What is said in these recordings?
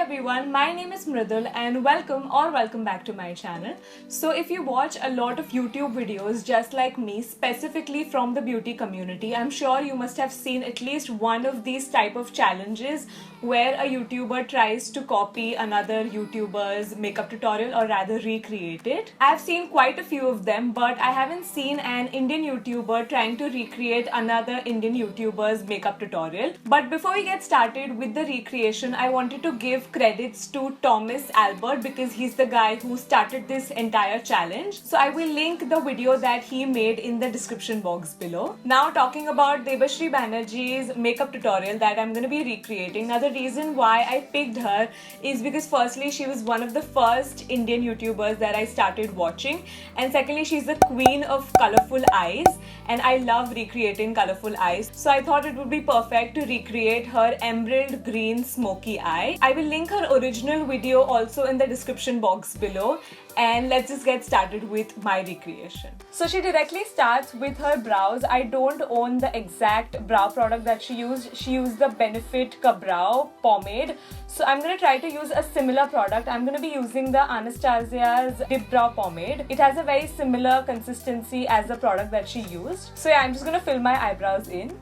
everyone, my name is Mridul and welcome back to my channel. So if you watch a lot of YouTube videos just like me, specifically from the beauty community, I'm sure you must have seen at least one of these type of challenges where a YouTuber tries to copy another YouTuber's makeup tutorial or rather recreate it. I've seen quite a few of them, but I haven't seen an Indian YouTuber trying to recreate another Indian YouTuber's makeup tutorial. But before we get started with the recreation, I wanted to give credits to Thomas Albert because he's the guy who started this entire challenge. So I will link the video that he made in the description box below. Now talking about Debasree Banerjee's makeup tutorial that I'm going to be recreating. Now the reason why I picked her is because firstly she was one of the first Indian YouTubers that I started watching, and secondly she's the queen of colorful eyes and I love recreating colorful eyes. So I thought it would be perfect to recreate her emerald green smoky eye. I will link her original video also in the description box below, and let's just get started with my recreation. So she directly starts with her brows. I don't own the exact brow product that she used. She used the Benefit Ka Brow pomade. So I'm going to try to use a similar product. I'm going to be using the Anastasia's Dip Brow pomade. It has a very similar consistency as the product that she used. So yeah, I'm just going to fill my eyebrows in.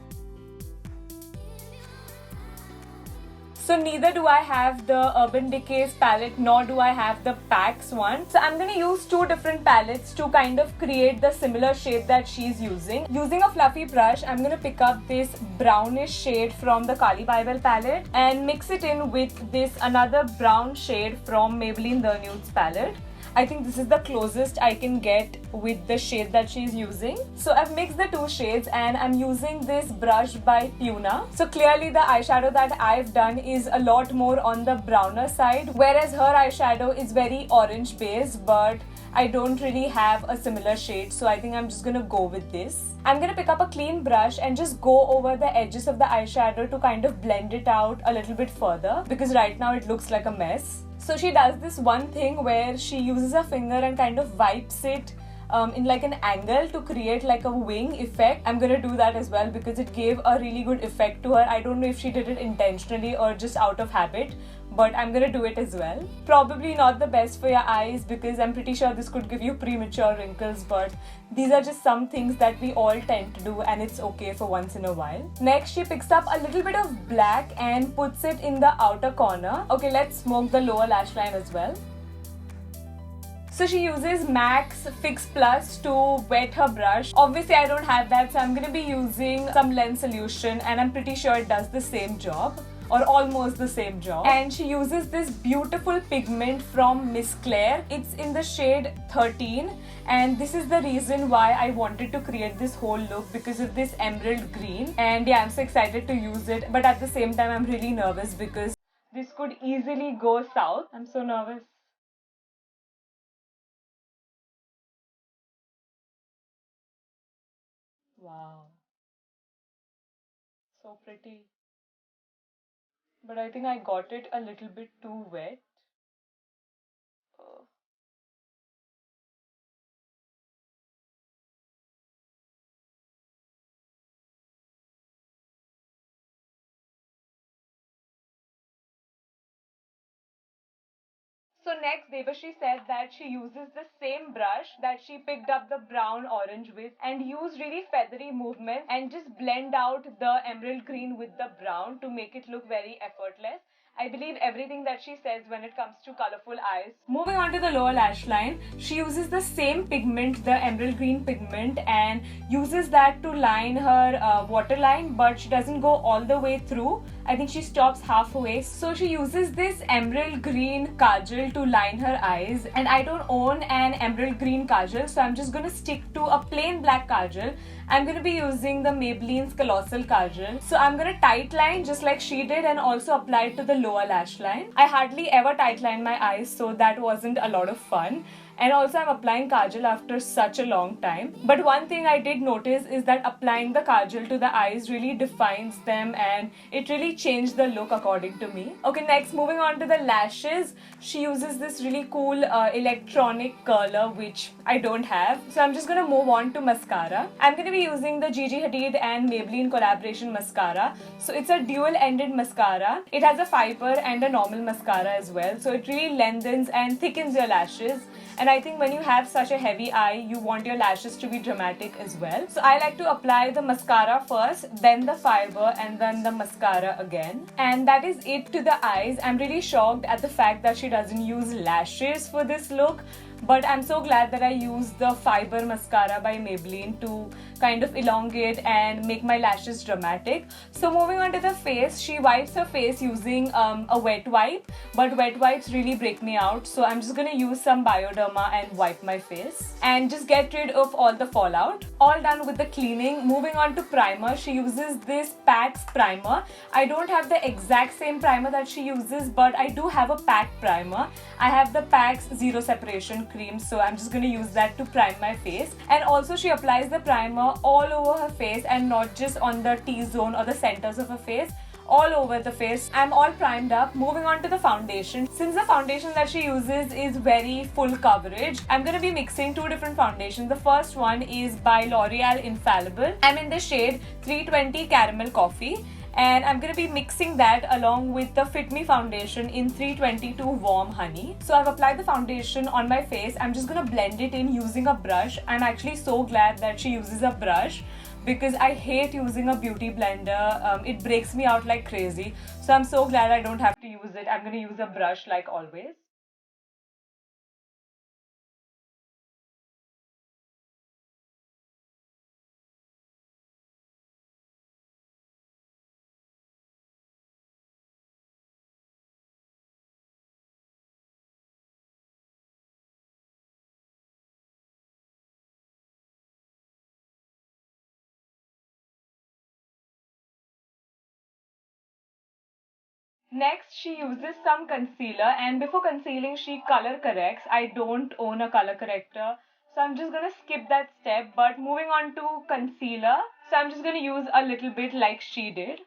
So neither do I have the Urban Decay's palette nor do I have the PAX one. So I'm going to use two different palettes to kind of create the similar shade that she's using. Using a fluffy brush, I'm going to pick up this brownish shade from the Kali Bible palette and mix it in with this another brown shade from Maybelline The Nudes palette. I think this is the closest I can get with the shade that she's using. So I've mixed the two shades and I'm using this brush by Puna. So clearly the eyeshadow that I've done is a lot more on the browner side, whereas her eyeshadow is very orange based, but I don't really have a similar shade, so I think I'm just gonna go with this. I'm gonna pick up a clean brush and just go over the edges of the eyeshadow to kind of blend it out a little bit further, because right now it looks like a mess. So she does this one thing where she uses her finger and kind of wipes it in like an angle to create like a wing effect. I'm gonna do that as well because it gave a really good effect to her. I don't know if she did it intentionally or just out of habit, but I'm gonna do it as well. Probably not the best for your eyes because I'm pretty sure this could give you premature wrinkles, but these are just some things that we all tend to do and it's okay for once in a while. Next, she picks up a little bit of black and puts it in the outer corner. Okay, let's smoke the lower lash line as well. So she uses MAC's Fix Plus to wet her brush. Obviously I don't have that, so I'm going to be using some lens solution and I'm pretty sure it does the same job, or almost the same job. And she uses this beautiful pigment from Miss Claire. It's in the shade 13 and this is the reason why I wanted to create this whole look, because of this emerald green. And yeah, I'm so excited to use it, but at the same time I'm really nervous because this could easily go south. I'm so nervous. Wow, so pretty. But I think I got it a little bit too wet. Uh, So next, Debasree said that she uses the same brush that she picked up the brown orange with and use really feathery movements and just blend out the emerald green with the brown to make it look very effortless. I believe everything that she says when it comes to colorful eyes. Moving on to the lower lash line, she uses the same pigment, the emerald green pigment, and uses that to line her waterline, but she doesn't go all the way through. I think she stops halfway. So she uses this emerald green kajal to line her eyes, and I don't own an emerald green kajal, so I'm just going to stick to a plain black kajal. I'm going to be using the Maybelline's Colossal Kajal. So I'm going to tight line just like she did and also apply it to the lower lash line. I hardly ever tight line my eyes, so that wasn't a lot of fun. and also I'm applying kajal after such a long time. But one thing I did notice is that applying the kajal to the eyes really defines them, and it really changed the look according to me. Okay, next moving on to the lashes. She uses this really cool electronic curler which I don't have, so I'm just gonna move on to mascara. I'm gonna be using the Gigi Hadid and Maybelline collaboration mascara. So it's a dual-ended mascara. It has a fiber and a normal mascara as well, so it really lengthens and thickens your lashes. And I think when you have such a heavy eye, you want your lashes to be dramatic as well. So I like to apply the mascara first, then the fiber, and then the mascara again. And that is it to the eyes. I'm really shocked at the fact that she doesn't use lashes for this look. But I'm so glad that I used the fiber mascara by Maybelline to kind of elongate and make my lashes dramatic. So moving on to the face, she wipes her face using a wet wipe, but wet wipes really break me out. So I'm just gonna use some Bioderma and wipe my face and just get rid of all the fallout. All done with the cleaning. Moving on to primer, she uses this PAX primer. I don't have the exact same primer that she uses, but I do have a PAC primer. I have the PAX Zero Separation cream, so I'm just going to use that to prime my face. And also she applies the primer all over her face and not just on the T-zone or the centers of her face, all over the face. I'm all primed up. Moving on to the foundation. Since the foundation that she uses is very full coverage, I'm going to be mixing two different foundations. The first one is by L'Oreal Infallible. I'm in the shade 320 Caramel Coffee, and I'm going to be mixing that along with the Fit Me foundation in 322 Warm Honey. So I've applied the foundation on my face. I'm just going to blend it in using a brush. I'm actually so glad that she uses a brush because I hate using a beauty blender. It breaks me out like crazy. So I'm so glad I don't have to use it. I'm going to use a brush like always. Next, she uses some concealer, and before concealing, she color corrects. I don't own a color corrector, so I'm just gonna skip that step. But moving on to concealer, so I'm just gonna use a little bit like she did.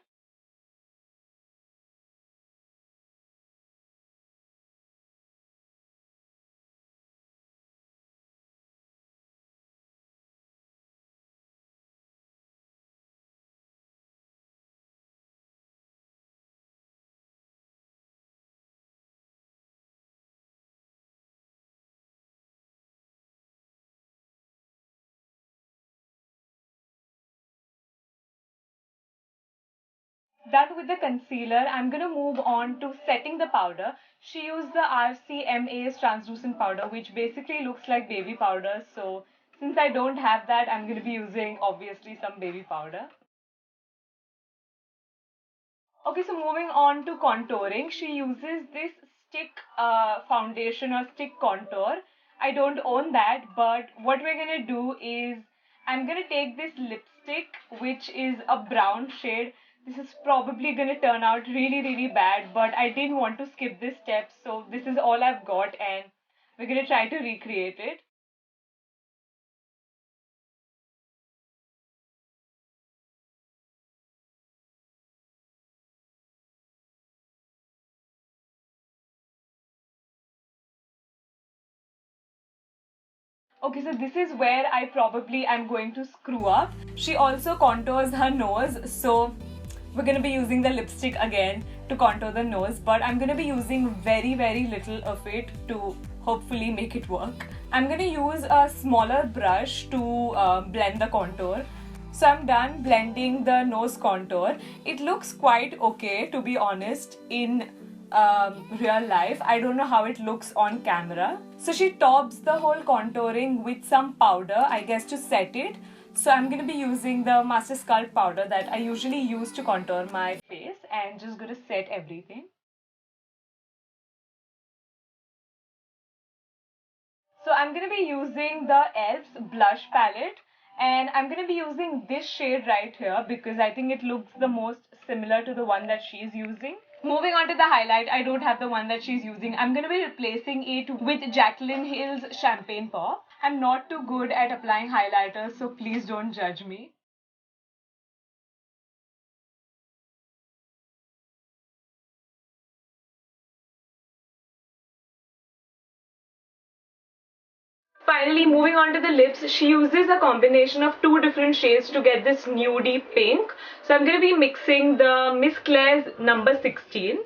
Done with the concealer, I'm gonna move on to setting the powder. She used the RCMA's translucent powder, which basically looks like baby powder. So since I don't have that, I'm gonna be using obviously some baby powder. Okay, so moving on to contouring, she uses this stick foundation or stick contour. I don't own that, but what we're gonna do is I'm gonna take this lipstick, which is a brown shade. This is probably gonna turn out really, really bad, but I didn't want to skip this step, so this is all I've got, and we're gonna try to recreate it. Okay, so this is where I probably am going to screw up. She also contours her nose, so we're going to be using the lipstick again to contour the nose, but I'm going to be using very, very little of it to hopefully make it work. I'm going to use a smaller brush to blend the contour. So I'm done blending the nose contour. It looks quite okay, to be honest, in real life. I don't know how it looks on camera. So she tops the whole contouring with some powder, I guess, to set it. So I'm going to be using the Master Sculpt powder that I usually use to contour my face, and just going to set everything. So I'm going to be using the Elf's blush palette, and I'm going to be using this shade right here because I think it looks the most similar to the one that she's using. Moving on to the highlight, I don't have the one that she's using. I'm going to be replacing it with Jaclyn Hill's Champagne Pop. I'm not too good at applying highlighters, so please don't judge me. Finally, moving on to the lips, she uses a combination of two different shades to get this nudie pink. So I'm going to be mixing the Miss Claire's number 16.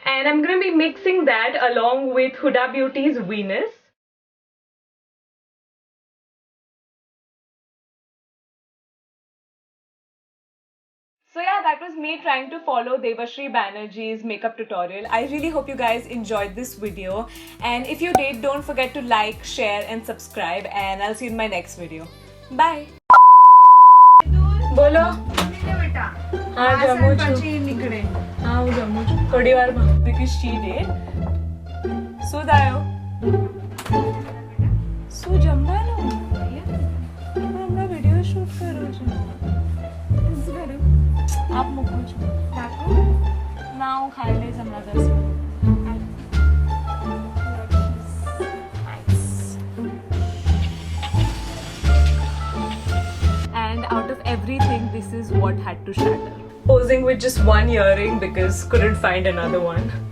And I'm going to be mixing that along with Huda Beauty's Venus. So yeah, that was me trying to follow Debasree Banerjee's makeup tutorial. I really hope you guys enjoyed this video. And if you did, don't forget to like, share and subscribe. And I'll see you in my next video. Bye! बोलो हाँ जम्मू हाँ वो जम्मू थोड़ी बार because she did શું થયો શું જમવાનું હમણાં વિડીયો શૂટ કરો છો આપ મૂકો છો ના હું ખાઈ લઈશ હમણાં 10 minute and out of everything this is what had to shatter. Posing with just one earring because couldn't find another one.